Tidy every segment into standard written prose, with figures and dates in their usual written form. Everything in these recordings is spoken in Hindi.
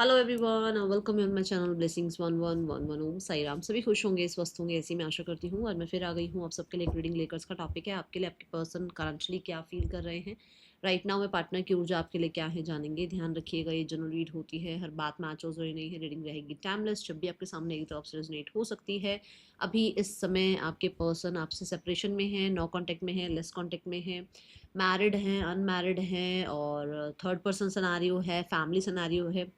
Hello everyone, welcome on my channel blessings 1111 ओम साई राम। सभी खुश होंगे, स्वस्थ होंगे, ऐसी मैं आशा करती हूँ। और मैं फिर आ गई हूँ आप सबके लिए एक रीडिंग लेकर। इसका टॉपिक है आपके लिए आपके पर्सन करंटली क्या फील कर रहे हैं राइट नाउ में। पार्टनर की ऊर्जा आपके लिए क्या है जानेंगे। ध्यान रखिएगा, ये जनरल रीड होती है, हर बात मैच हो जरूरी नहीं है। रीडिंग रहेगी टाइमलेस, जब भी आपके सामने एक तरफ से रेजोनेट हो सकती है। अभी इस समय आपके पर्सन आपसे सेपरेशन में है, नो कॉन्टेक्ट में है, लेस कॉन्टेक्ट में है, मैरिड हैं, अनमैरिड हैं, और थर्ड पर्सन सिनेरियो है, फैमिली सिनेरियो है।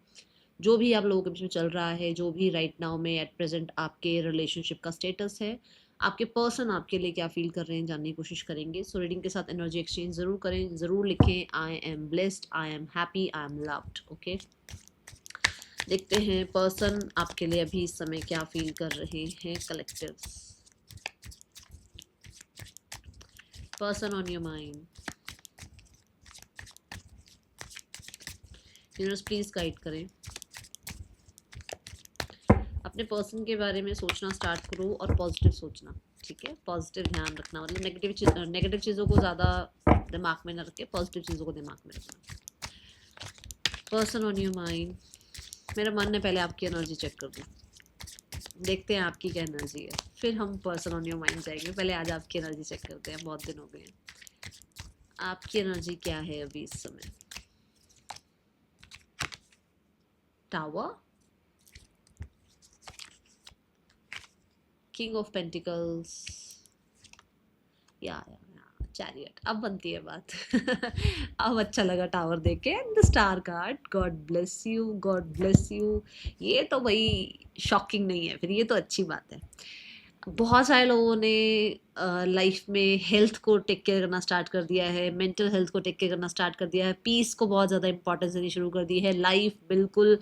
जो भी आप लोगों के बीच में चल रहा है, जो भी राइट नाउ में एट प्रेजेंट आपके रिलेशनशिप का स्टेटस है, आपके पर्सन आपके लिए क्या फील कर रहे हैं जानने की कोशिश करेंगे। सो रीडिंग के साथ एनर्जी एक्सचेंज जरूर करें, जरूर लिखें I am blessed, I am happy, I am loved. Okay, देखते हैं पर्सन आपके लिए अभी इस समय क्या फील कर रहे हैं। Collectives, person on your mind, universe please guide करें। अपने पर्सन के बारे में सोचना स्टार्ट करो और पॉजिटिव सोचना, ठीक है। पॉजिटिव ध्यान रखना, मतलब नेगेटिव चीज़ों को ज़्यादा दिमाग में न रखे, पॉजिटिव चीज़ों को दिमाग में रखना। पर्सन ऑन योर माइंड, मेरा मन है पहले आपकी एनर्जी चेक कर दूँ, देखते हैं आपकी क्या एनर्जी है, फिर हम पर्सन ऑन योर माइंड जाएंगे। पहले आज आपकी एनर्जी चेक करते हैं, बहुत दिन हो गए हैं। आपकी एनर्जी क्या है अभी इस समय। टावर, किंग ऑफ पेंटिकल्स, या चैरियट। अब बनती है बात। अब अच्छा लगा टावर देख के। And the star card, God bless you, God bless you. ये तो भाई शॉकिंग नहीं है, फिर ये तो अच्छी बात है। बहुत सारे लोगों ने लाइफ में हेल्थ को टेक केयर करना स्टार्ट कर दिया है, मेंटल हेल्थ को टेक केयर करना स्टार्ट कर दिया है, पीस को बहुत ज़्यादा इंपॉर्टेंस देनी शुरू कर दी है। लाइफ बिल्कुल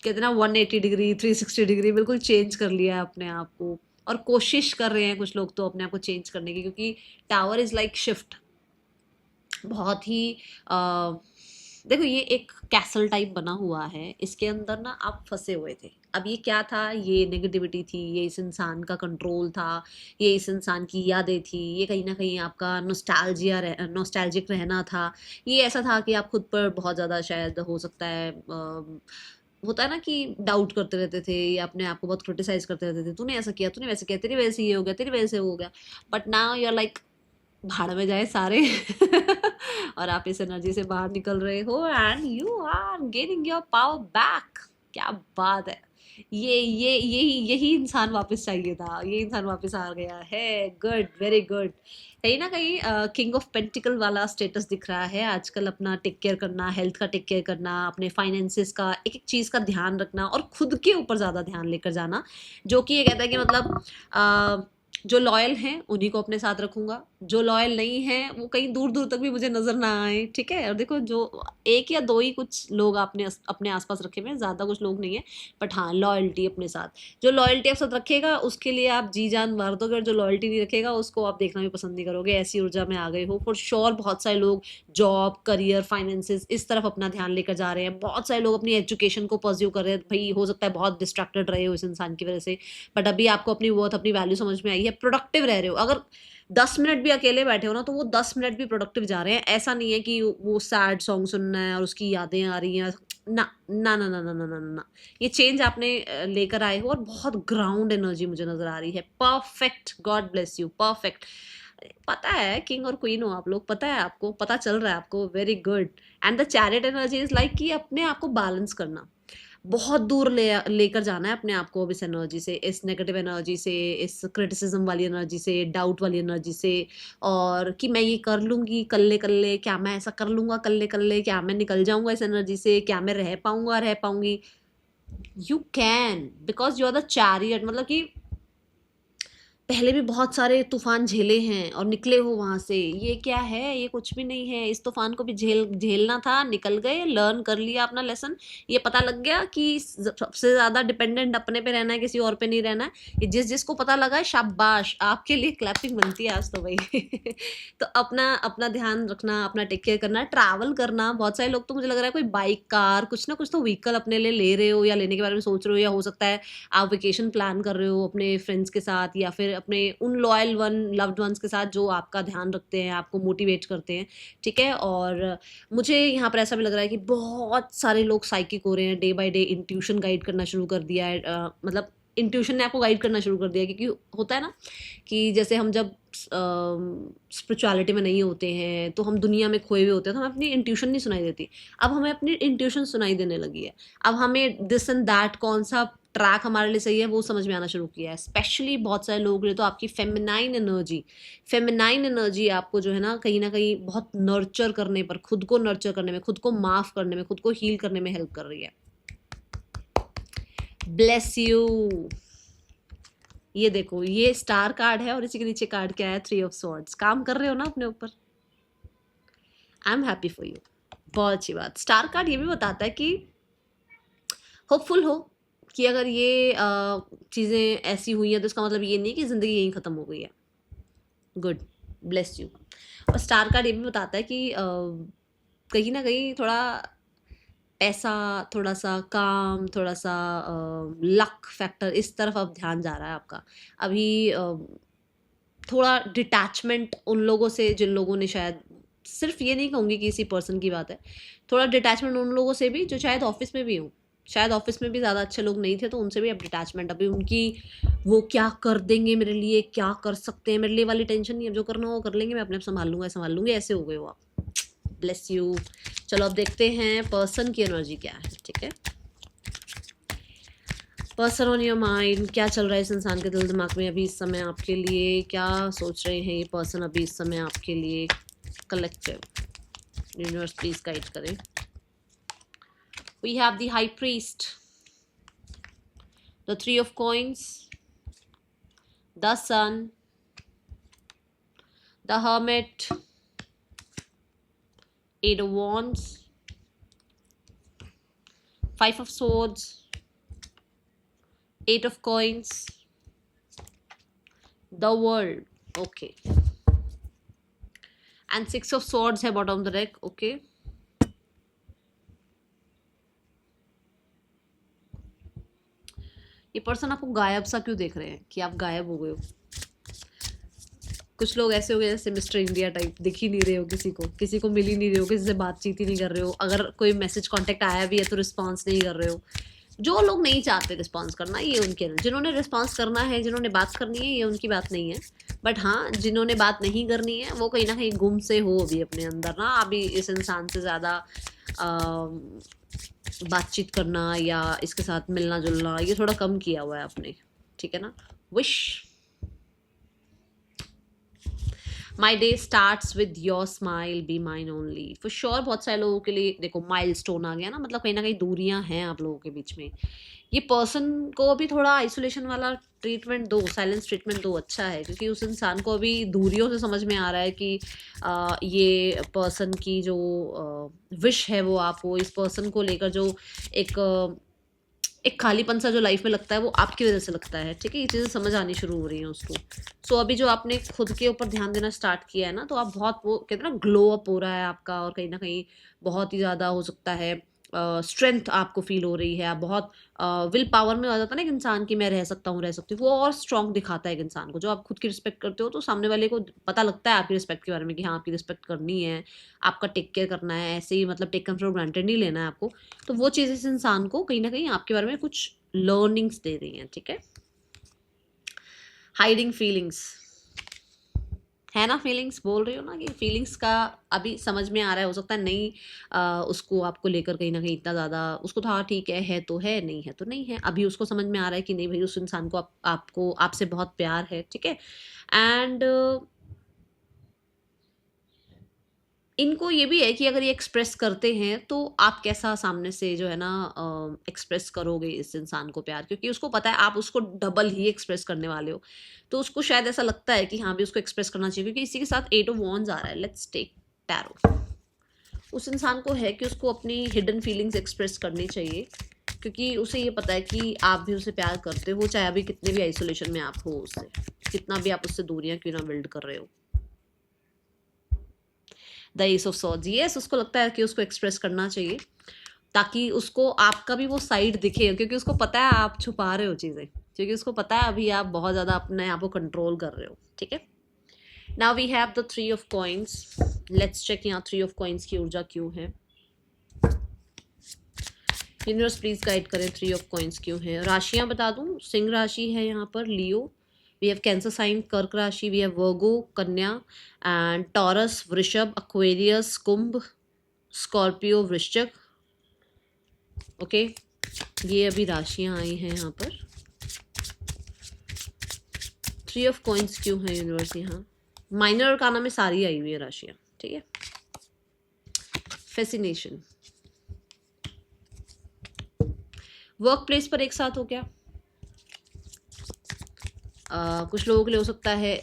कहते ना 180 डिग्री 360 डिग्री बिल्कुल चेंज कर लिया है अपने आप को। और कोशिश कर रहे हैं कुछ लोग तो अपने आप को चेंज करने की, क्योंकि टावर इज़ लाइक शिफ्ट। बहुत ही देखो, ये एक कैसल टाइप बना हुआ है, इसके अंदर ना आप फंसे हुए थे। अब ये क्या था, ये नेगेटिविटी थी, ये इस इंसान का कंट्रोल था, ये इस इंसान की यादें थी, ये कहीं ना कहीं आपका नोस्टैल्जिक रहना था। ये ऐसा था कि आप खुद पर बहुत ज़्यादा शायद हो सकता है होता है ना कि डाउट करते रहते थे, या अपने आप को बहुत क्रिटिसाइज करते रहते थे। तूने ऐसा किया, तूने वैसे किया, तेरी वजह से ये हो गया, तेरी वजह से वो हो गया। But now you are like भाड़ में जाए सारे। और आप इस एनर्जी से बाहर निकल रहे हो and you are gaining your power back. क्या बात है। ये यही यही इंसान वापस चाहिए था, ये इंसान वापस आ गया है। Good, very good. कहीं ना कहीं किंग ऑफ पेंटिकल वाला स्टेटस दिख रहा है आजकल। अपना टेक केयर करना, हेल्थ का टेक केयर करना, अपने फाइनेंसेस का एक एक चीज़ का ध्यान रखना, और खुद के ऊपर ज़्यादा ध्यान लेकर जाना। जो कि ये कहता है कि मतलब जो लॉयल हैं उन्हीं को अपने साथ रखूंगा, जो लॉयल नहीं है वो कहीं दूर दूर तक भी मुझे नजर ना आए, ठीक है। और देखो, जो एक या दो ही कुछ लोग आपने अपने आसपास रखे हुए हैं, ज़्यादा कुछ लोग नहीं है। बट हाँ, लॉयल्टी अपने साथ, जो लॉयल्टी आप साथ रखेगा उसके लिए आप जी जान मार दोगे, और जो लॉयल्टी नहीं रखेगा उसको आप देखना भी पसंद नहीं करोगे। ऐसी ऊर्जा में आ गए हो फॉर श्योर। बहुत सारे लोग जॉब, करियर, फाइनेंसेस इस तरफ अपना ध्यान लेकर जा रहे हैं। बहुत सारे लोग अपनी एजुकेशन को परस्यू कर रहे हैं। भाई हो सकता है बहुत डिस्ट्रैक्टेड रहे हो इस इंसान की वजह से, बट अभी आपको अपनी वर्थ, अपनी वैल्यू समझ में आई है। प्रोडक्टिव रह रहे हो। अगर 10 मिनट भी अकेले बैठे हो ना, तो वो 10 मिनट भी प्रोडक्टिव जा रहे हैं। ऐसा नहीं है कि वो सैड सॉन्ग सुनना है और उसकी यादें आ रही हैं। ना ना ना ना ना ना ना ना, ये चेंज आपने लेकर आए हो, और बहुत ग्राउंड एनर्जी मुझे नजर आ रही है। Perfect, God bless you, perfect. पता है किंग और क्वीन हो आप लोग, पता है आपको, पता चल रहा है आपको। Very good. And the chariot energy is like कि अपने आप को बैलेंस करना, बहुत दूर लेकर जाना है अपने आप को अब इस एनर्जी से, इस नेगेटिव एनर्जी से, इस क्रिटिसिज्म वाली एनर्जी से, डाउट वाली एनर्जी से। और कि मैं ये कर लूँगी कल्ले कल्ले, क्या मैं ऐसा कर लूँगा कल्ले कल्ले, क्या मैं निकल जाऊँगा इस एनर्जी से, क्या मैं रह पाऊँगा, रह पाऊँगी। You can, because you are the chariot. मतलब कि पहले भी बहुत सारे तूफान झेले हैं और निकले हो वहां से। ये क्या है, ये कुछ भी नहीं है। इस तूफान को भी झेलना था, निकल गए, लर्न कर लिया अपना लेसन। ये पता लग गया कि सबसे ज्यादा डिपेंडेंट अपने पे रहना है, किसी और पे नहीं रहना है। ये जिस जिसको पता लगा है, शाबाश, आपके लिए क्लैपिंग बनती है आज तो भाई। तो अपना अपना ध्यान रखना, अपना टेक केयर करना, ट्रैवल करना। बहुत सारे लोग तो मुझे लग रहा है कोई बाइक, कार, कुछ ना कुछ तो व्हीकल अपने लिए ले रहे हो, या लेने के बारे में सोच रहे हो, या हो सकता है आप वेकेशन प्लान कर रहे हो अपने फ्रेंड्स के साथ, या फिर अपने उन लॉयल लव्ड वंस के साथ जो आपका ध्यान रखते हैं, आपको मोटिवेट करते हैं, ठीक है। और मुझे यहाँ पर ऐसा भी लग रहा है कि बहुत सारे लोग साइकिक हो रहे हैं, day by day intuition guide करना शुरू कर दिया है, मतलब इंट्यूशन ने आपको गाइड करना शुरू कर दिया है, क्योंकि होता है ना कि जैसे हम जब स्पिरिचुअलिटी में नहीं होते हैं तो हम दुनिया में खोए हुए होते हैं, तो हमें अपनी इंट्यूशन नहीं सुनाई देती। अब हमें अपनी इंट्यूशन सुनाई देने लगी है। अब हमें दिस एंड दैट कौन सा ट्रैक हमारे लिए सही है वो समझ में आना शुरू किया है। स्पेशली बहुत सारे लोगों के लिए तो आपकी फेमिनाइन एनर्जी आपको जो है ना कहीं बहुत नर्चर करने पर, खुद को नर्चर करने में, खुद को माफ करने में, खुद को हील करने में हेल्प कर रही है। Bless you. ये देखो, ये स्टार कार्ड है और इसी के नीचे कार्ड क्या है, 3 ऑफ स्वॉर्ड्स। काम कर रहे हो ना अपने ऊपर, I am happy for you, बहुत अच्छी बात। स्टार कार्ड ये भी बताता है कि होपफुल हो, कि अगर ये चीज़ें ऐसी हुई हैं तो इसका मतलब ये नहीं कि ज़िंदगी यहीं ख़त्म हो गई है। Good, bless you. और स्टार कार्ड ये भी बताता है कि कहीं ना कहीं थोड़ा पैसा, थोड़ा सा काम, थोड़ा सा लक फैक्टर, इस तरफ अब ध्यान जा रहा है आपका। अभी थोड़ा डिटैचमेंट उन लोगों से जिन लोगों ने शायद, सिर्फ ये नहीं कहूँगी कि किसी पर्सन की बात है, थोड़ा डिटैचमेंट उन लोगों से भी जो शायद ऑफिस में भी हों, शायद ऑफिस में भी ज़्यादा अच्छे लोग नहीं थे तो उनसे भी अब डिटैचमेंट। अभी उनकी वो क्या कर देंगे मेरे लिए, क्या कर सकते हैं मेरे लिए वाली टेंशन नहीं है। अब जो करना हो वो कर लेंगे, मैं अपने आप संभाल लूँगी, ऐसे हो गए हो आप। Bless you. चलो अब देखते हैं पर्सन की एनर्जी क्या है, ठीक है। पर्सन ऑन योर माइंड, क्या चल रहा है इस इंसान के दिल दिमाग में अभी इस समय आपके लिए, क्या सोच रहे हैं ये पर्सन अभी इस समय आपके लिए। कलेक्टिव यूनिवर्स प्लीज गाइड करें। We have the high priest, the 3 of coins, the sun, the hermit, 8 of wands, 5 of swords, 8 of coins, the world, okay, and 6 of swords है bottom of the deck, okay। ये पर्सन आपको गायब सा क्यों देख रहे हैं, कि आप गायब हो गए हो। कुछ लोग ऐसे हो गए जैसे मिस्टर इंडिया टाइप, दिख ही नहीं रहे हो किसी को मिल ही नहीं रहे हो, किसी से बातचीत ही नहीं कर रहे हो। अगर कोई मैसेज कांटेक्ट आया भी है तो रिस्पांस नहीं कर रहे हो। जो लोग नहीं चाहते रिस्पांस करना, ये उनके, जिन्होंने रिस्पांस करना है, जिन्होंने बात करनी है, ये उनकी बात नहीं है। बट हाँ, जिन्होंने बात नहीं करनी है वो कहीं ना कहीं गुम से हो अभी अपने अंदर ना। अभी इस इंसान से ज़्यादा बातचीत करना या इसके साथ मिलना जुलना ये थोड़ा कम किया हुआ है आपने, ठीक है ना। Wish my day starts with your smile, be mine only. For sure बहुत सारे लोगों के लिए देखो माइलस्टोन आ गया ना, मतलब कहीं ना कहीं दूरियां हैं आप लोगों के बीच में। ये पर्सन को अभी थोड़ा आइसोलेशन वाला ट्रीटमेंट दो, साइलेंस ट्रीटमेंट दो, अच्छा है। क्योंकि उस इंसान को अभी दूरियों से समझ में आ रहा है कि ये पर्सन की जो विश है वो आप हो। इस पर्सन को लेकर जो एक खालीपन सा जो लाइफ में लगता है वो आपकी वजह से लगता है, ठीक है। ये चीज़ें समझ आनी शुरू हो रही हैं उसको। सो अभी जो आपने खुद के ऊपर ध्यान देना स्टार्ट किया है ना, तो आप बहुत, वो कहते हैं ना, ग्लो अप हो रहा है आपका। और कहीं ना कहीं बहुत ही ज़्यादा हो सकता है स्ट्रेंथ आपको फील हो रही है। आप बहुत विल पावर में आ जाता है ना एक इंसान की, मैं रह सकती हूँ, वो और स्ट्रांग दिखाता है एक इंसान को। जो आप खुद की रिस्पेक्ट करते हो तो सामने वाले को पता लगता है आपकी रिस्पेक्ट के बारे में कि हाँ आपकी रिस्पेक्ट करनी है, आपका टेक केयर करना है। ऐसे ही मतलब टेकन फॉर ग्रांटेड नहीं लेना है आपको। तो वो चीज़ इस इंसान को कहीं ना कहीं आपके बारे में कुछ लर्निंग्स दे रही हैं, ठीक है। हाइडिंग फीलिंग्स है ना, फीलिंग्स बोल रही हो ना कि फीलिंग्स का अभी समझ में आ रहा है। हो सकता है नहीं उसको आपको लेकर कहीं ना कहीं इतना ज़्यादा उसको था, ठीक है तो है, नहीं है तो नहीं है। अभी उसको समझ में आ रहा है कि नहीं भाई, उस इंसान को आपको आपसे बहुत प्यार है, ठीक है। एंड इनको ये भी है कि अगर ये एक्सप्रेस करते हैं तो आप कैसा सामने से जो है ना एक्सप्रेस करोगे इस इंसान को प्यार, क्योंकि उसको पता है आप उसको डबल ही एक्सप्रेस करने वाले हो। तो उसको शायद ऐसा लगता है कि हाँ भी उसको एक्सप्रेस करना चाहिए, क्योंकि इसी के साथ 8 ऑफ वॉन्ड्स आ रहा है। Let's take tarot. उस इंसान को है कि उसको अपनी हिडन फीलिंग्स एक्सप्रेस करनी चाहिए, क्योंकि उसे ये पता है कि आप भी उसे प्यार करते हो, चाहे अभी कितने भी आइसोलेशन में आप हो उससे, कितना भी आप उससे दूरियां क्यों ना बिल्ड कर रहे हो। The S of swords, yes, उसको लगता है कि उसको एक्सप्रेस करना चाहिए ताकि उसको आपका भी वो साइड दिखे, क्योंकि उसको पता है आप छुपा रहे हो चीज़ें, क्योंकि उसको पता है अभी आप बहुत ज़्यादा अपने आप को कंट्रोल कर रहे हो, ठीक है। Now we have the 3 of coins. Let's check यहाँ 3 ऑफ कॉइन्स की ऊर्जा क्यों है। यूनिवर्स प्लीज गाइड करें 3 ऑफ कॉइन्स क्यों है। राशियां बता दूं, सिंह राशि है यहाँ पर, लियो, वी हैव कैंसर साइन, कर्क राशि, वी हैव वर्गो कन्या, एंड टॉरस, वृषभ, एक्वेरियस, कुंभ, स्कॉर्पियो, वृश्चिक। ओके, ये अभी राशियां आई हैं यहाँ पर। 3 ऑफ कॉइन्स क्यों है यूनिवर्स यहाँ। माइनर अरकाना में सारी आई हुई है राशियां, ठीक है। फैसिनेशन, वर्क प्लेस पर एक साथ हो क्या। कुछ लोगों के लिए हो सकता है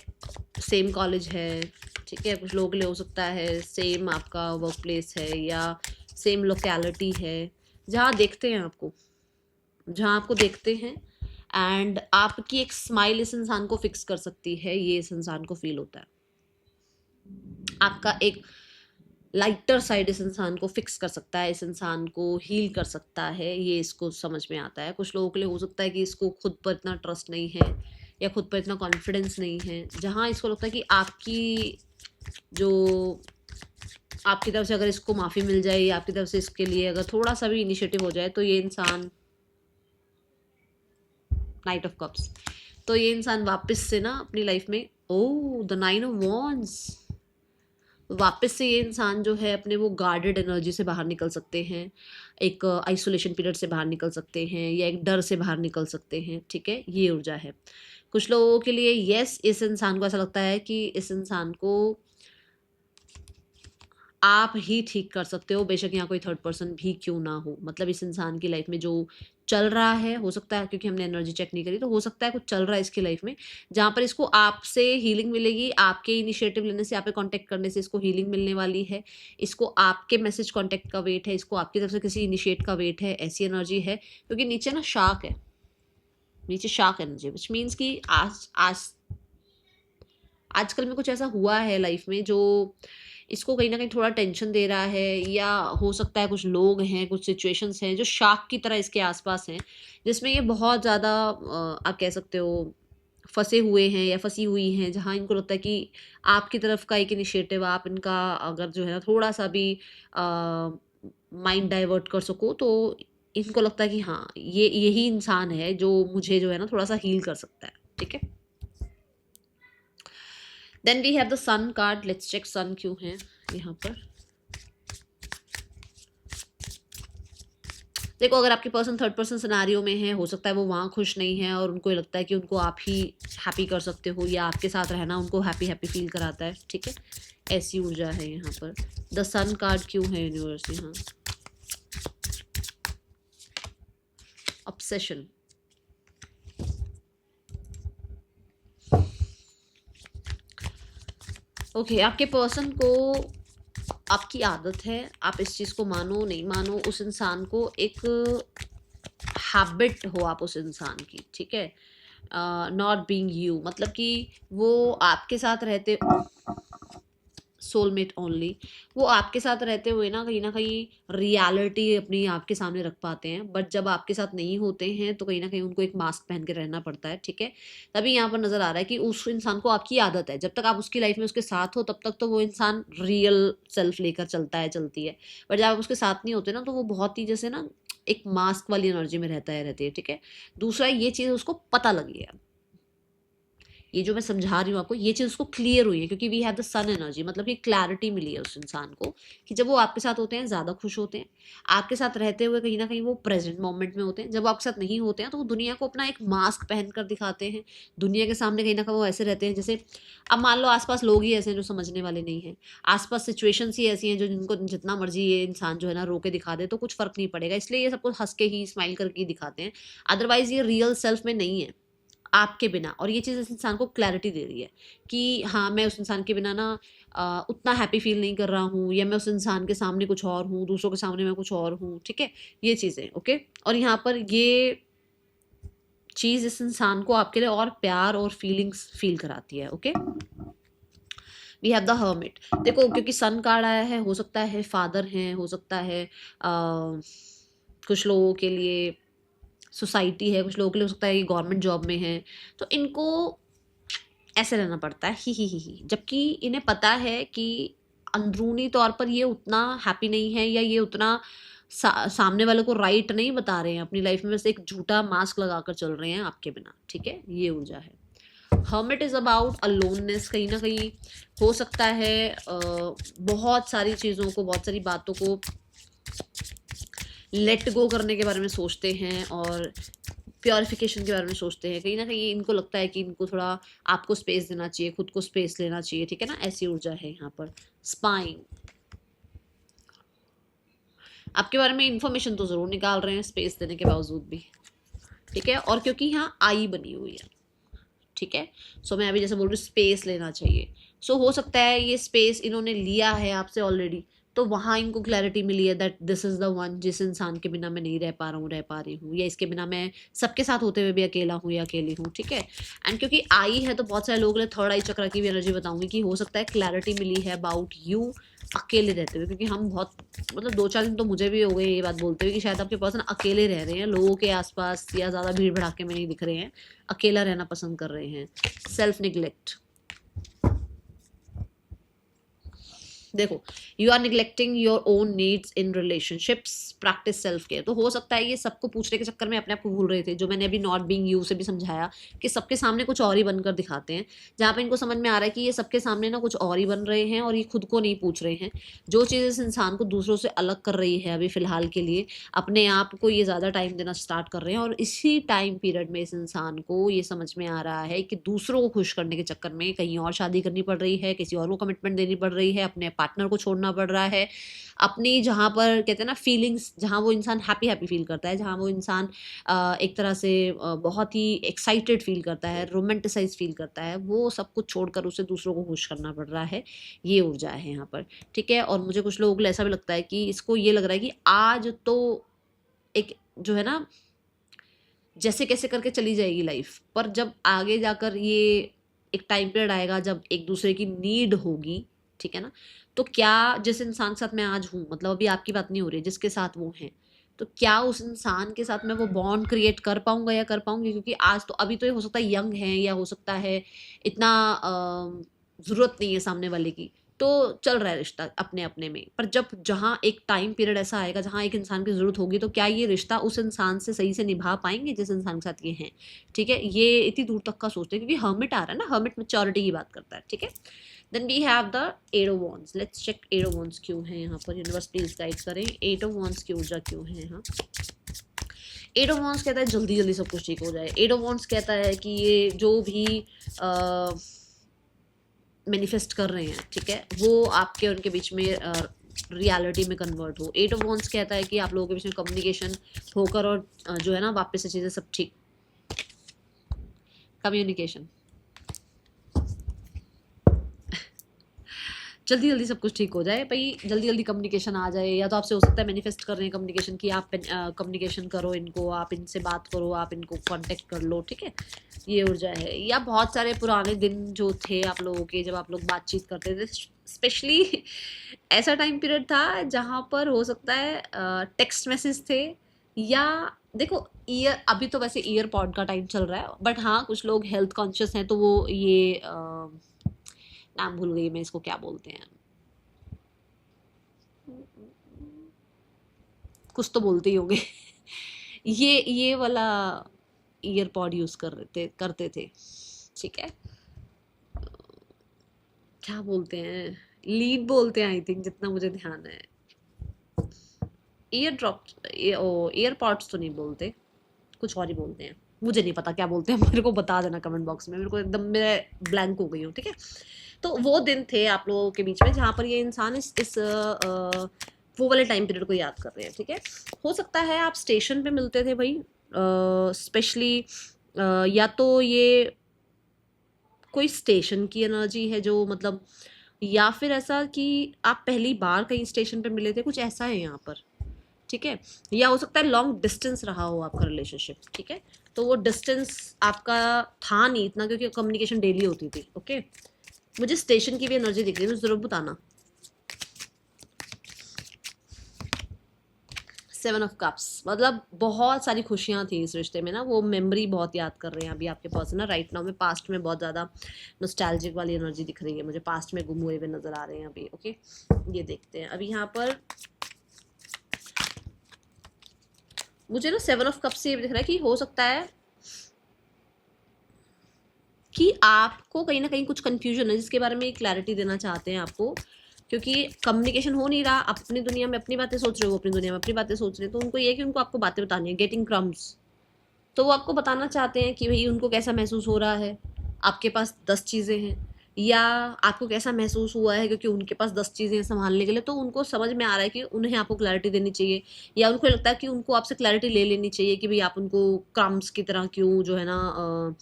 सेम कॉलेज है, ठीक है। कुछ लोगों के लिए हो सकता है सेम आपका वर्क प्लेस है या सेम लोकेलिटी है, जहाँ देखते हैं आपको, जहाँ आपको देखते हैं। एंड आपकी एक स्माइल इस इंसान को फिक्स कर सकती है, ये इस इंसान को फील होता है। आपका एक लाइटर साइड इस इंसान को फिक्स कर सकता है, इस इंसान को हील कर सकता है, ये इसको समझ में आता है। कुछ लोगों के लिए हो सकता है कि इसको खुद पर इतना ट्रस्ट नहीं है या खुद पर इतना कॉन्फिडेंस नहीं है, जहाँ इसको लगता है कि आपकी जो आपकी तरफ से अगर इसको माफ़ी मिल जाए या आपकी तरफ से इसके लिए अगर थोड़ा सा भी इनिशिएटिव हो जाए तो ये इंसान, नाइट ऑफ कप्स, तो ये इंसान वापस से ना अपनी लाइफ में, ओ द 9 ऑफ वॉन्ड्स, वापस से ये इंसान जो है अपने वो गार्डेड एनर्जी से बाहर निकल सकते हैं, एक आइसोलेशन पीरियड से बाहर निकल सकते हैं या एक डर से बाहर निकल सकते हैं, ठीक है। ये ऊर्जा है कुछ लोगों के लिए। यस, इस इंसान को ऐसा लगता है कि इस इंसान को आप ही ठीक कर सकते हो, बेशक यहाँ कोई थर्ड पर्सन भी क्यों ना हो। मतलब इस इंसान की लाइफ में जो चल रहा है, हो सकता है क्योंकि हमने एनर्जी चेक नहीं करी, तो हो सकता है कुछ चल रहा है इसकी लाइफ में जहाँ पर इसको आपसे हीलिंग मिलेगी, आपके इनिशिएटिव लेने से, आप पे कांटेक्ट करने से इसको हीलिंग मिलने वाली है। इसको आपके मैसेज कांटेक्ट का वेट है, इसको आपकी तरफ से किसी इनिशिएट का वेट है, ऐसी एनर्जी है। क्योंकि नीचे ना शार्क है, नीचे शार्क एनर्जी, विच मीन्स कि आजकल में कुछ ऐसा हुआ है लाइफ में जो इसको कहीं ना कहीं थोड़ा टेंशन दे रहा है, या हो सकता है कुछ लोग हैं, कुछ सिचुएशंस हैं जो शार्क की तरह इसके आसपास हैं, जिसमें ये बहुत ज़्यादा आप कह सकते हो फंसे हुए हैं या फंसी हुई हैं, जहाँ इनको लगता है कि आपकी तरफ का एक इनिशिएटिव, आप इनका अगर जो है ना थोड़ा सा भी माइंड डाइवर्ट कर सको, तो इनको लगता है कि हाँ, ये यही इंसान है जो मुझे जो है ना थोड़ा सा हील कर सकता है, ठीक है। Then we have the sun card. Let's check sun क्यों है यहाँ पर। देखो, अगर आपके पर्सन थर्ड पर्सन सिनारियो में है, हो सकता है वो वहाँ खुश नहीं है और उनको लगता है कि उनको आप ही हैप्पी कर सकते हो या आपके साथ रहना उनको हैप्पी हैप्पी फील कराता है, ठीक है। ऐसी ऊर्जा है यहाँ पर। द सन कार्ड क्यों है यूनिवर्स यहाँ। ऑब्सेशन, ओके, आपके पर्सन को आपकी आदत है, आप इस चीज़ को मानो नहीं मानो, उस इंसान को एक हैबिट हो आप उस इंसान की, ठीक है। नॉट बीइंग यू, मतलब कि वो आपके साथ रहते, सोलमेट ओनली, वो आपके साथ रहते हुए ना कहीं रियलिटी अपनी आपके सामने रख पाते हैं, बट जब आपके साथ नहीं होते हैं तो कहीं ना कहीं उनको एक मास्क पहन के रहना पड़ता है, ठीक है। तभी यहाँ पर नज़र आ रहा है कि उस इंसान को आपकी आदत है, जब तक आप उसकी लाइफ में उसके साथ हो तब तक तो वो इंसान रियल सेल्फ लेकर चलता है, चलती है। बट जब आप उसके साथ नहीं होते ना, तो वो बहुत ही जैसे ना एक मास्क वाली एनर्जी में रहती है, ठीक है। दूसरा, ये चीज़ उसको पता लगी है, ये जो मैं समझा रही हूँ आपको, ये चीज़ उसको क्लियर हुई है, क्योंकि we have the sun energy, मतलब कि क्लैरिटी मिली है उस इंसान को कि जब वो आपके साथ होते हैं ज़्यादा खुश होते हैं, आपके साथ रहते हुए कहीं ना कहीं वो प्रेजेंट मोमेंट में होते हैं। जब वो आपके साथ नहीं होते हैं तो वो दुनिया को अपना एक मास्क पहन कर दिखाते हैं, दुनिया के सामने कहीं ना कहीं वो ऐसे रहते हैं जैसे, अब मान लो आसपास लोग ही ऐसे हैं जो समझने वाले नहीं हैं, आसपास सिचुएशंस ही ऐसी हैं जो जिनको जितना मर्जी ये इंसान जो है ना रोके दिखा दे तो कुछ फ़र्क नहीं पड़ेगा, इसलिए ये सबको हंस के ही स्माइल करके ही दिखाते हैं। अदरवाइज ये रियल सेल्फ में नहीं है आपके बिना। और ये चीज़ इस इंसान को क्लैरिटी दे रही है कि हाँ, मैं उस इंसान के बिना ना उतना हैप्पी फील नहीं कर रहा हूँ, या मैं उस इंसान के सामने कुछ और हूँ, दूसरों के सामने मैं कुछ और हूँ, ठीक है। ये चीज़ें ओके। और यहाँ पर ये चीज़ इस इंसान को आपके लिए और प्यार और फीलिंग्स फील कराती है, okay. We have the hermit. देखो, क्योंकि सन कार्ड आया है, हो सकता है फादर हैं, हो सकता है कुछ लोगों के लिए सोसाइटी है, कुछ लोगों के लिए हो सकता है ये गवर्नमेंट जॉब में है, तो इनको ऐसे रहना पड़ता है ही, जबकि इन्हें पता है कि अंदरूनी तौर पर ये उतना हैप्पी नहीं है, या ये उतना सामने वाले को राइट नहीं बता रहे हैं अपनी लाइफ में, बस एक झूठा मास्क लगाकर चल रहे हैं आपके बिना, ठीक है, ये ऊर्जा है। हर्मिट इज अबाउट अलोननेस, कहीं ना कहीं हो सकता है बहुत सारी चीज़ों को, बहुत सारी बातों को लेट गो करने के बारे में सोचते हैं और प्योरिफिकेशन के बारे में सोचते हैं। कहीं ना कहीं इनको लगता है कि इनको थोड़ा आपको स्पेस देना चाहिए, खुद को स्पेस लेना चाहिए, ठीक है ना, ऐसी ऊर्जा है यहाँ पर। स्पाइंग, आपके बारे में इंफॉर्मेशन तो ज़रूर निकाल रहे हैं स्पेस देने के बावजूद भी, ठीक है, और क्योंकि यहाँ आई बनी हुई है, ठीक है, सो मैं अभी जैसे बोल रही हूँ स्पेस लेना चाहिए, सो हो सकता है ये स्पेस इन्होंने लिया है आपसे ऑलरेडी, तो वहाँ इनको क्लैरिटी मिली है that this is the one, जिस इंसान के बिना मैं नहीं रह पा रहा हूँ, रह पा रही हूँ, या इसके बिना मैं सबके साथ होते हुए भी अकेला हूँ या अकेली हूँ, ठीक है। एंड क्योंकि आई है तो बहुत सारे लोगों के लिए थर्ड आई चक्र की भी एनर्जी बताऊंगी कि हो सकता है क्लैरिटी मिली है अबाउट यू अकेले रहते हुए, क्योंकि हम बहुत मतलब 2-4 दिन तो मुझे भी हो गए ये बात बोलते हुए कि शायद आपके पर्सन अकेले रह रहे हैं, लोगों के आसपास या ज़्यादा भीड़ भड़ाके में नहीं दिख रहे हैं, अकेला रहना पसंद कर रहे हैं। सेल्फ निग्लेक्ट, देखो, you are neglecting your own needs in relationships, practice self care, तो हो सकता है ये सबको पूछने के चक्कर में अपने आप को भूल रहे थे, जो मैंने अभी नॉट बीइंग यू से भी समझाया कि सबके सामने कुछ और ही बनकर दिखाते हैं, जहाँ पे इनको समझ में आ रहा है कि ये सबके सामने ना कुछ और ही बन रहे हैं और ये खुद को नहीं पूछ रहे हैं। जो चीज़ इस इंसान को दूसरों से अलग कर रही है अभी फिलहाल के लिए, अपने आप को ये ज़्यादा टाइम देना स्टार्ट कर रहे हैं, और इसी टाइम पीरियड में इस इंसान को ये समझ में आ रहा है कि दूसरों को खुश करने के चक्कर में कहीं और शादी करनी पड़ रही है, किसी और को कमिटमेंट देनी पड़ रही है, अपने पार्टनर को छोड़ना पड़ रहा है, अपनी जहाँ पर कहते हैं ना फीलिंग्स, जहाँ वो इंसान हैप्पी हैप्पी फील करता है, जहाँ वो इंसान एक तरह से बहुत ही एक्साइटेड फील करता है, रोमांटिसाइज फील करता है, वो सब कुछ छोड़कर उसे दूसरों को खुश करना पड़ रहा है, ये ऊर्जा है यहाँ पर, ठीक है। और मुझे कुछ लोगों को ऐसा भी लगता है कि इसको ये लग रहा है कि आज तो एक जो है ना जैसे कैसे करके चली जाएगी लाइफ, पर जब आगे जाकर ये एक टाइम पीरियड आएगा जब एक दूसरे की नीड होगी, ठीक है ना, तो क्या जिस इंसान के साथ मैं आज हूँ, मतलब अभी आपकी बात नहीं हो रही है, जिसके साथ वो हैं, तो क्या उस इंसान के साथ मैं वो बॉन्ड क्रिएट कर पाऊंगा या कर पाऊंगी, क्योंकि आज तो अभी तो ये हो सकता है यंग है, या हो सकता है इतना ज़रूरत नहीं है सामने वाले की, तो चल रहा है रिश्ता अपने अपने में, पर जब जहाँ एक टाइम पीरियड ऐसा आएगा जहाँ एक इंसान की ज़रूरत होगी, तो क्या ये रिश्ता उस इंसान से सही से निभा पाएंगे जिस इंसान के साथ ये हैं, ठीक है, ये इतनी दूर तक का सोचते हैं, क्योंकि हर्मिट आ रहा है ना, हर्मिट मैच्योरिटी की बात करता है, ठीक है। Then we have the 8 of wands, let's check 8 of wands क्यों है यहाँ पर, यूनिवर्स प्लीज गाइड करें 8 ऑफ वांड्स की ऊर्जा क्यों है यहाँ। 8 ऑफ वांड्स कहता है जल्दी जल्दी सब कुछ ठीक हो जाए, 8 ऑफ वांड्स कहता है कि ये जो भी मैनिफेस्ट कर रहे हैं, ठीक है, वो आपके उनके बीच में रियलिटी में कन्वर्ट हो। 8 ऑफ वांड्स कहता है कि आप लोगों के बीच में कम्युनिकेशन होकर और जो है ना वापस से चीज़ें सब ठीक, कम्युनिकेशन जल्दी जल्दी सब कुछ ठीक हो जाए भाई, जल्दी जल्दी कम्युनिकेशन आ जाए, या तो आपसे हो सकता है मैनिफेस्ट कर रहे हैं कम्युनिकेशन की, आप कम्युनिकेशन करो इनको, आप इनसे बात करो, आप इनको कांटेक्ट कर लो, ठीक है, ये ऊर्जा है। या बहुत सारे पुराने दिन जो थे आप लोगों के, जब आप लोग बातचीत करते थे, स्पेशली ऐसा टाइम पीरियड था जहाँ पर हो सकता है टेक्स्ट मैसेज थे, या देखो ईयर, अभी तो वैसे ईयर पॉड का टाइम चल रहा है, बट हाँ कुछ लोग हेल्थ कॉन्शियस हैं तो वो ये नाम भूल गई मैं, इसको क्या बोलते हैं, कुछ तो बोलते ही होंगे ये वाला ईयर पॉड यूज करते थे, ठीक है, क्या बोलते हैं, लीड बोलते हैं आई थिंक, जितना मुझे ध्यान है। ईयर ड्रॉप, ईयर पॉड्स तो नहीं बोलते, कुछ और ही बोलते हैं, मुझे नहीं पता क्या बोलते हैं, मेरे को बता देना कमेंट बॉक्स में, मेरे को एकदम मैं ब्लैंक हो गई हूँ, ठीक है। तो वो दिन थे आप लोगों के बीच में जहाँ पर ये इंसान इस वो वाले टाइम पीरियड को याद कर रहे हैं, ठीक है। हो सकता है आप स्टेशन पे मिलते थे भाई, स्पेशली या तो ये कोई स्टेशन की एनर्जी है जो मतलब, या फिर ऐसा कि आप पहली बार कहीं स्टेशन पे मिले थे, कुछ ऐसा है यहाँ पर, ठीक है। या हो सकता है लॉन्ग डिस्टेंस रहा हो आपका रिलेशनशिप, ठीक है, तो वो डिस्टेंस आपका था नहीं इतना, क्योंकि कम्युनिकेशन डेली होती थी, ओके। मुझे स्टेशन की भी एनर्जी दिख रही है, मुझे जरूर बताना। सेवन ऑफ कप्स मतलब बहुत सारी खुशियां थी इस रिश्ते में ना, वो मेमोरी बहुत याद कर रहे हैं अभी आपके पर्सन ना राइट नाउ में। पास्ट में बहुत ज़्यादा नॉस्टैल्जिक वाली एनर्जी दिख रही है मुझे, पास्ट में गुम हुए हुए नज़र आ रहे हैं अभी। ओके, ये देखते हैं अभी यहाँ पर मुझे ना सेवन ऑफ कप्स से ये दिख रहा है कि हो सकता है कि आपको कहीं ना कहीं कुछ कंफ्यूजन है जिसके बारे में क्लैरिटी देना चाहते हैं आपको, क्योंकि कम्युनिकेशन हो नहीं रहा। आप अपनी दुनिया में अपनी बातें सोच रहे हो, अपनी दुनिया में अपनी बातें सोच रहे हैं, तो उनको ये है कि उनको आपको बातें बतानी है, गेटिंग क्रम्स। तो वो आपको बताना चाहते हैं कि भाई उनको कैसा महसूस हो रहा है, आपके पास 10 चीज़ें हैं, या आपको कैसा महसूस हुआ है क्योंकि उनके पास 10 चीज़ें हैं संभालने के लिए। तो उनको समझ में आ रहा है कि उन्हें आपको क्लैरिटी देनी चाहिए, या उनको लगता है कि उनको आपसे क्लैरिटी ले लेनी चाहिए कि भाई आप उनको क्रम्स की तरह क्यों जो है ना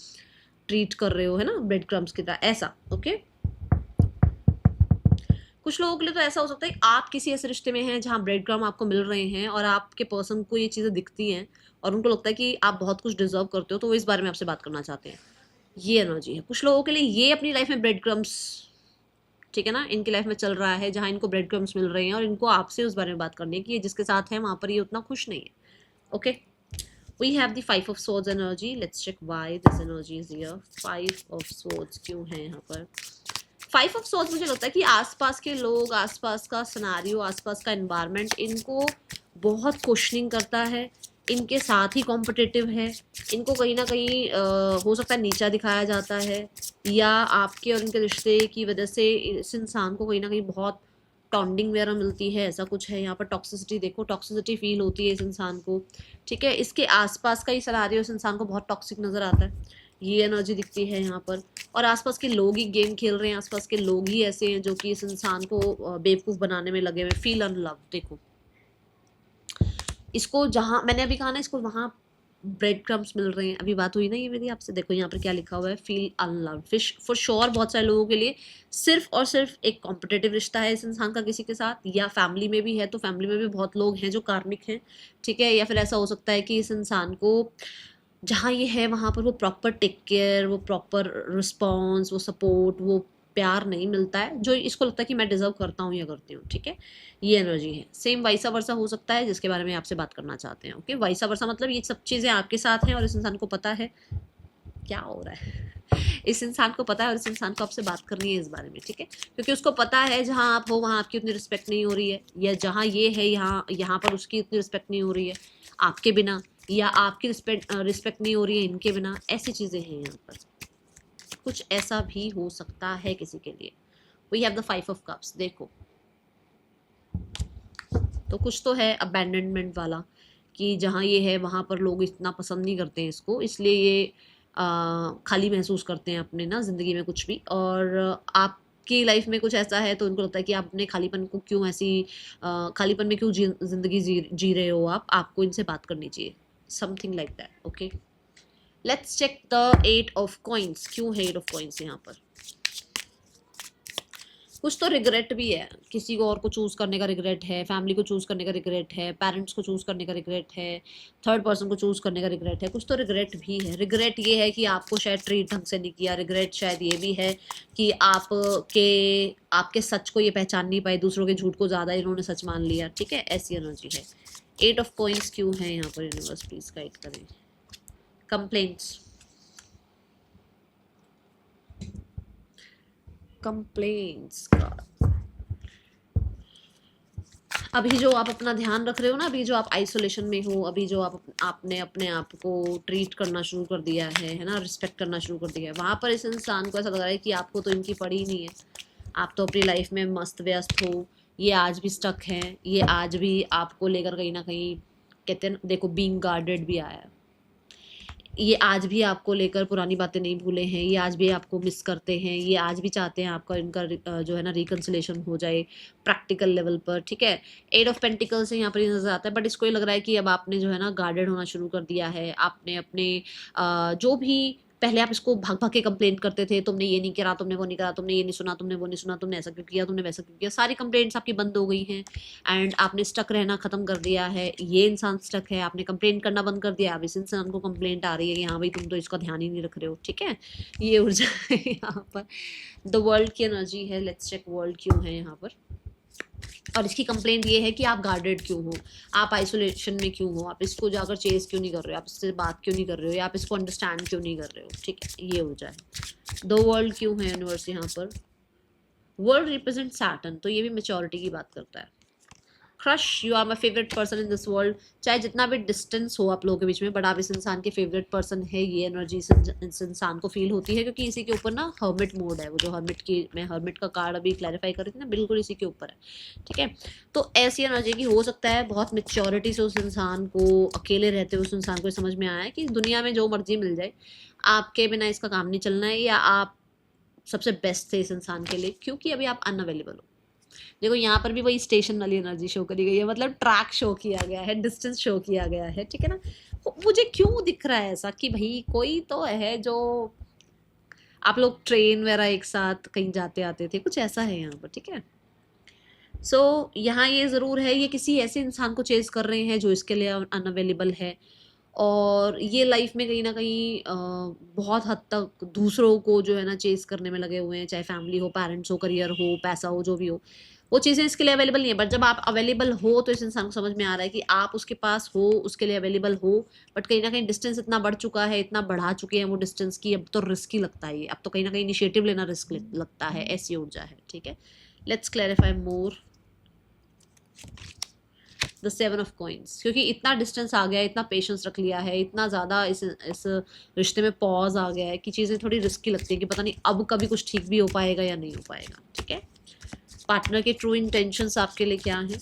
ट्रीट कर रहे हो, है ना, ब्रेड क्रम्स की तरह, ऐसा। ओके, कुछ लोगों के लिए तो ऐसा हो सकता है कि आप किसी ऐसे रिश्ते में हैं जहाँ ब्रेड क्रम आपको मिल रहे हैं और आपके पर्सन को ये चीज़ें दिखती हैं और उनको लगता है कि आप बहुत कुछ डिजर्व करते हो, तो वो इस बारे में आपसे बात करना चाहते हैं। ये एनर्जी है कुछ लोगों के लिए, ये अपनी लाइफ में ब्रेड क्रम्स, ठीक है ना, इनकी लाइफ में चल रहा है जहाँ इनको ब्रेड क्रम्स मिल रहे हैं और इनको आपसे उस बारे में बात करनी है कि ये जिसके साथ है वहाँ पर ये उतना खुश नहीं है। Okay, we have the 5 of swords energy. Let's check why this energy is here. 5 of swords क्यों है यहाँ पर? 5 of swords मुझे लगता है कि आसपास के लोग, आसपास का सिनारियो, आसपास का एनवायरनमेंट इनको बहुत क्वेश्चनिंग करता है, इनके साथ ही कॉम्पिटिटिव है, इनको कहीं ना कहीं हो सकता है नीचा दिखाया जाता है, या आपके और इनके रिश्ते की वजह से इस इंसान को कहीं ना कहीं बहुत टॉन्डिंग वगैरह मिलती है, ऐसा कुछ है यहाँ पर। टॉक्सिसिटी देखो, टॉक्सिसिटी फील होती है इस इंसान को, ठीक है। इसके आसपास का ही सिनेरियो इस इंसान को बहुत टॉक्सिक नजर आता है, ये एनर्जी दिखती है यहाँ पर। और आसपास के लोग ही गेम खेल रहे हैं, आसपास के लोग ही ऐसे हैं जो कि इस इंसान को बेवकूफ़ बनाने में लगे हुए। फील अनलव, देखो इसको जहाँ मैंने अभी कहा ना, इसको वहाँ ब्रेड क्रम्स मिल रहे हैं। अभी बात हुई ना ये मेरी आपसे, देखो यहाँ पर क्या लिखा हुआ है, feel unloved. Fish for sure बहुत सारे लोगों के लिए सिर्फ और सिर्फ एक कॉम्पिटेटिव रिश्ता है इस इंसान का किसी के साथ, या फैमिली में भी है तो फैमिली में भी बहुत लोग हैं जो कार्मिक हैं, ठीक है। या फिर ऐसा हो सकता है कि इस इंसान को जहाँ ये है वहाँ पर वो प्रॉपर टेक केयर, वो प्रॉपर रिस्पॉन्स, वो सपोर्ट, वो प्यार नहीं मिलता है जो इसको लगता है कि मैं डिजर्व करता हूँ या करती हूँ, ठीक है। ये एनर्जी है। सेम वाइसा वर्सा हो सकता है जिसके बारे में आपसे बात करना चाहते हैं। ओके, वाइसा वर्सा मतलब ये सब चीज़ें आपके साथ हैं और इस इंसान को पता है क्या हो रहा है इस इंसान को पता है और इस इंसान को आपसे बात करनी है इस बारे में, ठीक है। क्योंकि उसको पता है जहाँ आप हो वहाँ आपकी उतनी रिस्पेक्ट नहीं हो रही है, या जहाँ ये है यहाँ यहाँ पर उसकी उतनी रिस्पेक्ट नहीं हो रही है आपके बिना, या आपकी रिस्पेक्ट नहीं हो रही है इनके बिना। ऐसी चीज़ें हैं यहाँ पर, कुछ ऐसा भी हो सकता है किसी के लिए। We have the 5 of cups, देखो तो कुछ तो है अबैंडनमेंट वाला, कि जहाँ ये है वहाँ पर लोग इतना पसंद नहीं करते हैं इसको, इसलिए ये खाली महसूस करते हैं अपने ना ज़िंदगी में कुछ भी। और आपकी लाइफ में कुछ ऐसा है तो उनको लगता है कि आप अपने खालीपन को क्यों ऐसी खालीपन में क्यों ज़िंदगी जी रहे हो, आपको इनसे बात करनी चाहिए, something like that. Okay, let's check the 8 of coins, क्यों है 8 ऑफ कॉइन्स यहाँ पर। कुछ तो रिग्रेट भी है, किसी को और को चूज़ करने का रिग्रेट है, फैमिली को चूज़ करने का रिग्रेट है, पेरेंट्स को चूज़ करने का रिग्रेट है, थर्ड पर्सन को चूज़ करने का रिग्रेट है। कुछ तो रिग्रेट भी है। रिग्रेट ये है कि आपको शायद ट्रीट ढंग से नहीं किया, रिग्रेट शायद ये भी है कि आपके सच को ये पहचान नहीं पाए, दूसरों के झूठ को ज़्यादा इन्होंने सच मान लिया, ठीक है। ऐसी एनर्जी है। 8 ऑफ कॉइन्स क्यों है यहाँ पर, यूनिवर्स प्लीज गाइड करें। कंप्लेंट्स, कंप्लेंट्स का अभी जो आप अपना ध्यान रख रहे हो ना, अभी जो आप आइसोलेशन में हो, अभी जो आपने अपने आप को ट्रीट करना शुरू कर दिया है ना, रिस्पेक्ट करना शुरू कर दिया है, वहाँ पर इस इंसान को ऐसा लग रहा है कि आपको तो इनकी पड़ी ही नहीं है, आप तो अपनी लाइफ में मस्त व्यस्त हो। ये आज भी स्टक हैं, ये आज भी आपको लेकर कहीं ना कहीं, कहते हैं देखो बीइंग गार्डेड भी आया है, ये आज भी आपको लेकर पुरानी बातें नहीं भूले हैं, ये आज भी आपको मिस करते हैं, ये आज भी चाहते हैं आपका इनका जो है ना रिकन्सिलेशन हो जाए प्रैक्टिकल लेवल पर, ठीक है। 8 ऑफ पेंटिकल्स से यहाँ पर नजर आता है, बट इसको ये लग रहा है कि अब आपने जो है ना गार्डेड होना शुरू कर दिया है। आपने अपने जो भी पहले आप इसको भाग भाग के कंप्लेंट करते थे, तुमने ये नहीं करा, तुमने वो नहीं करा, तुमने ये नहीं सुना, तुमने वो नहीं सुना, तुमने ऐसा क्यों किया, तुमने वैसा क्यों किया, सारी कंप्लेंट्स आपकी बंद हो गई हैं एंड आपने स्टक रहना खत्म कर दिया है। ये इंसान स्टक है, आपने कंप्लेंट करना बंद कर दिया, अब इस इंसान को कंप्लेंट आ रही है कि हाँ भाई तुम तो इसका ध्यान ही नहीं रख रहे हो, ठीक है। ये ऊर्जा है यहाँ पर। द वर्ल्ड की एनर्जी है, लेट्स चेक वर्ल्ड क्यों है यहाँ पर। और इसकी कंप्लेंट ये है कि आप गार्डेड क्यों हो, आप आइसोलेशन में क्यों हो, आप इसको जाकर चेस क्यों नहीं कर रहे हो, आप इससे बात क्यों नहीं कर रहे हो, या आप इसको अंडरस्टैंड क्यों नहीं कर रहे हो। ठीक है, ये हो जाए। दो वर्ल्ड क्यों है यूनिवर्स यहाँ पर, वर्ल्ड रिप्रेजेंट सैटर्न, तो ये भी मेच्योरिटी की बात करता है। Crush, you are my favourite person in this world, चाहे जितना भी डिस्टेंस हो आप लोगों के बीच में, बट आप इस इंसान के फेवरेट पर्सन है, ये एनर्जी इस इंसान को फील होती है, क्योंकि इसी के ऊपर ना हर्मिट मोड है, वो जो हर्मिट की मैं हर्मिट का कार्ड अभी क्लैरिफाई कर रही थी ना, बिल्कुल इसी के ऊपर है। ठीक है, तो ऐसी एनर्जी की हो सकता है बहुत मेच्योरिटी से उस इंसान को, अकेले रहते हुए उस इंसान को समझ में आया है कि दुनिया में जो मर्जी मिल जाए, आपके बिना इसका काम नहीं चलना है, या आप सबसे बेस्ट थे इस इंसान के लिए, क्योंकि अभी आप अनअवेलेबल हो। देखो यहाँ पर भी वही स्टेशन वाली एनर्जी शो करी गई है, मतलब ट्रैक शो किया गया है, डिस्टेंस शो किया गया है। ठीक है ना, मुझे क्यों दिख रहा है ऐसा कि भाई कोई तो है जो, आप लोग ट्रेन वगैरह एक साथ कहीं जाते आते थे, कुछ ऐसा है यहाँ पर। ठीक है, सो यहाँ ये ज़रूर है, ये किसी ऐसे इंसान को चेज कर रहे हैं जो इसके लिए अनअवेलेबल है, और ये लाइफ में कहीं ना कहीं बहुत हद तक दूसरों को जो है ना चेज करने में लगे हुए हैं, चाहे फैमिली हो, पेरेंट्स हो, करियर हो, पैसा हो, जो भी हो, वो चीज़ें इसके लिए अवेलेबल नहीं है। बट जब आप अवेलेबल हो तो इस इंसान को समझ में आ रहा है कि आप उसके पास हो, उसके लिए अवेलेबल हो, बट कहीं ना कहीं डिस्टेंस इतना बढ़ चुका है, इतना बढ़ा चुके हैं वो डिस्टेंस की, अब तो रिस्की लगता है ये, अब तो कहीं ना कहीं इनिशिएटिव लेना रिस्क लगता है, ऐसी ऊर्जा है। ठीक है, let's clarify more the 7 of coins, क्योंकि इतना डिस्टेंस आ गया है, इतना पेशेंस रख लिया है, इतना ज़्यादा इस रिश्ते में पॉज आ गया है कि चीज़ें थोड़ी रिस्की लगती है कि पता नहीं अब कभी कुछ ठीक भी हो पाएगा या नहीं हो पाएगा। ठीक है, पार्टनर के ट्रू इंटेंशंस आपके लिए क्या हैं,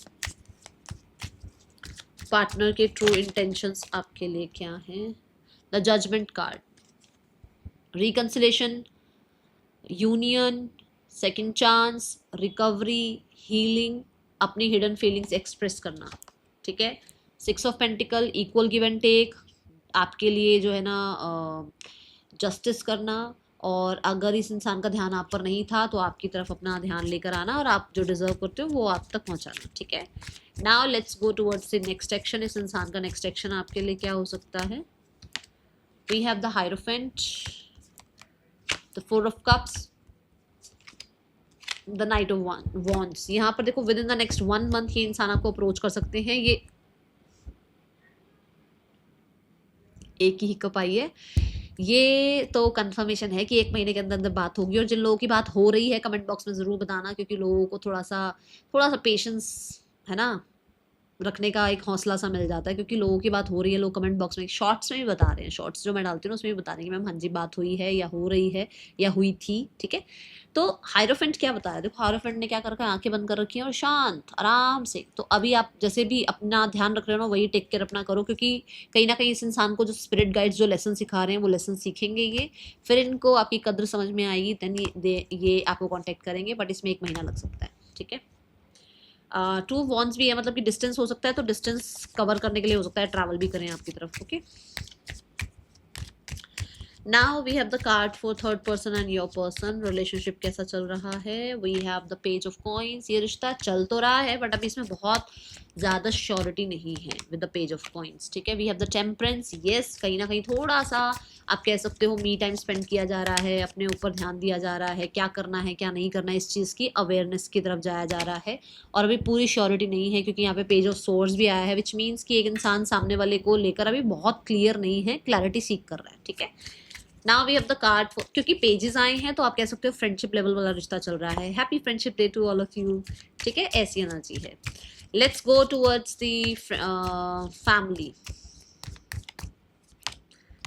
पार्टनर के ट्रू इंटेंशंस आपके लिए क्या हैं, the judgement card, reconciliation, union, second chance, recovery, healing, अपनी हिडन फीलिंग्स एक्सप्रेस करना। ठीक है, 6 of pentacle, equal give and take, आपके लिए जो है ना जस्टिस करना, और अगर इस इंसान का ध्यान आप पर नहीं था तो आपकी तरफ अपना ध्यान लेकर आना, और आप जो डिजर्व करते हो वो आप तक पहुंचाना। ठीक है, now let's go towards the next action, इस इंसान का नेक्स्ट एक्शन आपके लिए क्या हो सकता है। We have the hierophant, the 4 of cups, the knight of wands. यहाँ पर देखो within the next 1 month ये इंसान आपको अप्रोच कर सकते हैं। ये एक ही हिकअप आई है, ये तो कंफर्मेशन है कि 1 महीने के अंदर अंदर बात होगी, और जिन लोगों की बात हो रही है कमेंट बॉक्स में ज़रूर बताना, क्योंकि लोगों को थोड़ा सा पेशेंस है ना रखने का एक हौसला सा मिल जाता है, क्योंकि लोगों की बात हो रही है, लोग कमेंट बॉक्स में शॉर्ट्स में भी बता रहे हैं, शॉर्ट्स जो मैं डालती हूँ उसमें भी बता रहे हैं कि मैम हाँ जी बात हुई है, या हो रही है, या हुई थी। ठीक है, तो हायरोफेंट क्या बता रहा है, देखो हायरोफेंट ने क्या कर रखा है, आंखें बंद कर रखी हैं और शांत आराम से। तो अभी आप जैसे भी अपना ध्यान रख रहे हो ना, वही टेक केयर अपना करो, क्योंकि कहीं ना कहीं इस इंसान को जो स्पिरिट गाइड्स जो लेसन सिखा रहे हैं वो लेसन सीखेंगे ये, फिर इनको आपकी कद्र समझ में आएगी, देन ये आपको कॉन्टेक्ट करेंगे, बट इसमें 1 महीना लग सकता है। ठीक है, 2 वॉन्स भी है, मतलब कि डिस्टेंस हो सकता है, तो डिस्टेंस कवर करने के लिए हो सकता है ट्रैवल भी करें आपकी तरफ। Okay, now we have the card for third person and your person, relationship कैसा चल रहा है। We have the page of coins, ये रिश्ता चल तो रहा है बट अभी इसमें बहुत ज़्यादा श्योरिटी नहीं है with the page of coins. ठीक है, we have the temperance, yes कहीं ना कहीं थोड़ा सा आप कह सकते हो मी टाइम स्पेंड किया जा रहा है, अपने ऊपर ध्यान दिया जा रहा है, क्या करना है क्या नहीं करना है, इस चीज़ की अवेयरनेस की तरफ जाया जा रहा है, और अभी पूरी श्योरिटी नहीं है, क्योंकि यहाँ पे पेज ऑफ सोर्स भी आया है, विच मीन्स कि एक इंसान सामने वाले को लेकर अभी बहुत क्लियर नहीं है, क्लैरिटी सीख कर रहा है। ठीक है, now we have the card, क्योंकि पेजेस आए हैं तो आप कह सकते हो फ्रेंडशिप लेवल वाला रिश्ता चल रहा है। Happy friendship day to all of you. ठीक है, ऐसी एनर्जी है। Let's go towards the family,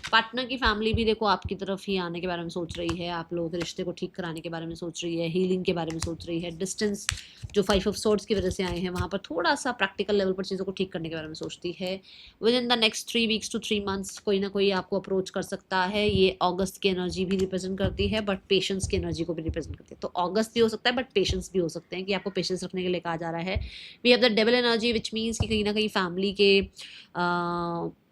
partner की फैमिली भी देखो आपकी तरफ ही आने के बारे में सोच रही है, आप लोगों के रिश्ते को ठीक कराने के बारे में सोच रही है, हीलिंग के बारे में सोच रही है, डिस्टेंस जो 5 ऑफ सोर्ड्स की वजह से आए हैं वहाँ पर थोड़ा सा प्रैक्टिकल लेवल पर चीज़ों को ठीक करने के बारे में सोचती है। Within the next 3 weeks to 3 months कोई ना कोई आपको अप्रोच कर सकता है। ये अगस्त की एनर्जी भी रिप्रेजेंट करती है, बट पेशेंस की एनर्जी को भी रिप्रेजेंट करती है। तो अगस्त भी हो सकता है बट पेशेंस भी हो सकते हैं, कि आपको पेशेंस रखने के लिए कहा जा रहा है। We have the devil energy, which means कि कहीं ना कहीं फैमिली के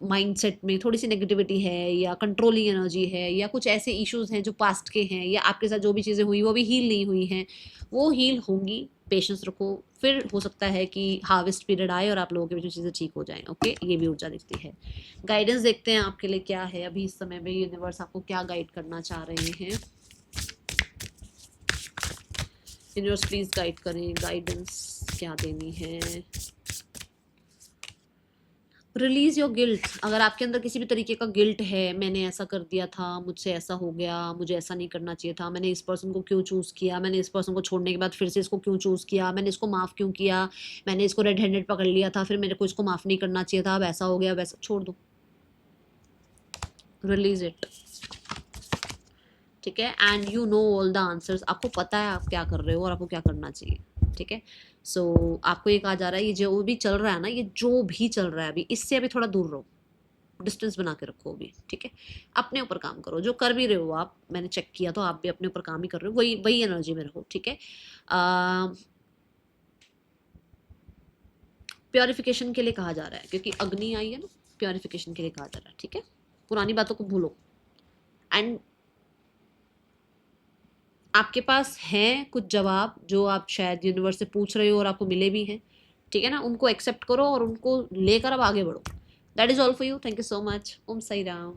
माइंडसेट में थोड़ी सी नेगेटिविटी है, या कंट्रोलिंग एनर्जी है, या कुछ ऐसे इश्यूज हैं जो पास्ट के हैं, या आपके साथ जो भी चीज़ें हुई वो भी हील नहीं हुई हैं, वो हील होंगी। पेशेंस रखो, फिर हो सकता है कि हार्वेस्ट पीरियड आए और आप लोगों के बीच में चीज़ें ठीक हो जाएं। ओके, ये भी ऊर्जा दिखती है। गाइडेंस देखते हैं आपके लिए क्या है अभी इस समय में, यूनिवर्स आपको क्या गाइड करना चाह रहे हैं। यूनिवर्स प्लीज गाइड करें, गाइडेंस क्या देनी है? Release your guilt. अगर आपके अंदर किसी भी तरीके का गिल्ट है, मैंने ऐसा कर दिया था, मुझसे ऐसा हो गया, मुझे ऐसा नहीं करना चाहिए था, मैंने इस पर्सन को क्यों चूज़ किया, मैंने इस पर्सन को छोड़ने के बाद फिर से इसको क्यों चूज़ किया, मैंने इसको माफ़ क्यों किया, मैंने इसको रेड हैंडेड पकड़ लिया था, फिर मेरे को इसको माफ़ नहीं करना चाहिए था, अब ऐसा हो गया वैसा, छोड़ दो, रिलीज इट। ठीक है, and you know all the answers. आपको पता है आप क्या कर रहे हो और आपको क्या करना चाहिए। ठीक है, सो आपको ये कहा जा रहा है, ये जो भी चल रहा है ना, ये जो भी चल रहा है अभी, इससे अभी थोड़ा दूर रहो, डिस्टेंस बना के रखो अभी। ठीक है, अपने ऊपर काम करो, जो कर भी रहे हो आप, मैंने चेक किया तो आप भी अपने ऊपर काम ही कर रहे हो, वही वही एनर्जी में रहो। ठीक है, प्योरिफिकेशन के लिए कहा जा रहा है, क्योंकि अग्नि आई है ना, प्योरिफिकेशन के लिए कहा जा रहा है। ठीक है, पुरानी बातों को भूलो, एंड आपके पास हैं कुछ जवाब जो आप शायद यूनिवर्स से पूछ रहे हो और आपको मिले भी हैं। ठीक है ना, उनको एक्सेप्ट करो और उनको लेकर अब आगे बढ़ो। That is all for you. Thank you so much. Om Sai Ram.